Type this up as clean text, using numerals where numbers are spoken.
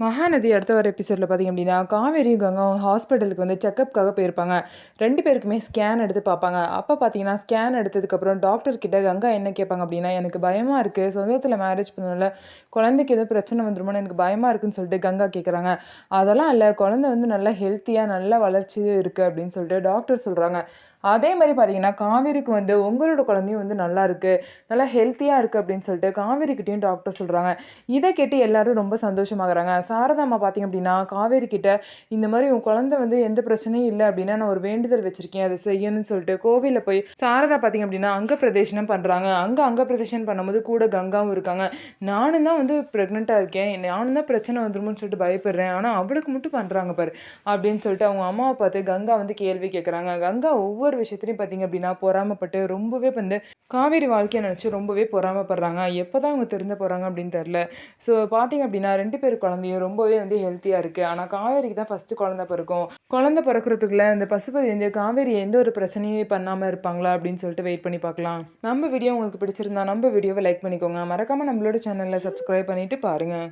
மகாநதி அடுத்த வர எபிசோடில் பார்த்திங்க அப்படின்னா காவேரியும் கங்காவும் ஹாஸ்பிட்டலுக்கு வந்து செக்கப்காக போயிருப்பாங்க. 2 பேருக்குமே ஸ்கேன் எடுத்து பார்ப்பாங்க. அப்போ பார்த்தீங்கன்னா ஸ்கேன் எடுத்ததுக்கப்புறம் டாக்டர் கிட்ட கங்கா என்ன கேட்பாங்க அப்படின்னா, எனக்கு பயமாக இருக்குது, சொந்தத்தில் மேரேஜ் பண்ணல, குழந்தைக்கு எதுவும் பிரச்சனை வந்துருமோன்னு எனக்கு பயமாக இருக்குன்னு சொல்லிட்டு கங்கா கேட்குறாங்க. அதெல்லாம் இல்லை, குழந்தை வந்து நல்லா ஹெல்த்தியாக நல்ல வளர்ச்சி இருக்குது அப்படின்னு சொல்லிட்டு டாக்டர் சொல்கிறாங்க. அதே மாதிரி பார்த்தீங்கன்னா காவேரிக்கு வந்து உங்களோட குழந்தையும் வந்து நல்லா இருக்குது, நல்லா ஹெல்த்தியாக இருக்குது அப்படின்னு சொல்லிட்டு காவேரிக்கிட்டையும் டாக்டர் சொல்கிறாங்க. இதை கேட்டு எல்லாரும் ரொம்ப சந்தோஷமாகறாங்க. சாரதா அம்மா பார்த்தீங்க அப்படின்னா காவேரி கிட்ட இந்த மாதிரி உன் குழந்தை வந்து எந்த பிரச்சனையும் இல்லை அப்படின்னா நான் ஒரு வேண்டுதல் வச்சிருக்கேன், அதை செய்யணும்னு சொல்லிட்டு கோவிலில் போய் சாரதா பார்த்தீங்க அப்படின்னா அங்க பிரதேசனம் பண்ணுறாங்க. அங்க பிரதேசனம் பண்ணும்போது கூட கங்காவும் இருக்காங்க. நானும் தான் வந்து ப்ரெக்னெண்ட்டாக இருக்கேன், நானும் தான் பிரச்சனை வந்துருமோன்னு சொல்லிட்டு பயப்படுறேன், ஆனால் அவளுக்கு மட்டும் பண்ணுறாங்க பாரு அப்படின்னு சொல்லிட்டு அவங்க அம்மாவை பார்த்து கங்கா வந்து கேள்வி கேட்குறாங்க. கங்கா ஒவ்வொரு விஷயத்துலையும் பார்த்தீங்க அப்படின்னா பொறாமப்பட்டு ரொம்பவே வந்து காவேரி வாழ்க்கையை நினச்சி ரொம்பவே பொறாமப்படுறாங்க. எப்போ தான் அவங்க திருந்த போகிறாங்க அப்படின்னு தெரில. ஸோ பார்த்தீங்க அப்படின்னா 2 பேர் குழந்தையும் ரொம்பவே வந்து ஹெல்த்தியாக இருக்குது. ஆனால் காவேரிக்கு தான் ஃபஸ்ட்டு குழந்தை பிறக்கும். குழந்தை பிறக்கிறதுக்குள்ள இந்த பசுபதி வந்து காவேரி எந்த ஒரு பிரச்சனையும் பண்ணாமல் இருப்பாங்களா அப்படின்னு சொல்லிட்டு வெயிட் பண்ணி பார்க்கலாம். நம்ம வீடியோ உங்களுக்கு பிடிச்சிருந்தா நம்ம வீடியோவை லைக் பண்ணிக்கோங்க. மறக்காமல் நம்மளோட சேனலில் சப்ஸ்கிரைப் பண்ணிவிட்டு பாருங்கள்.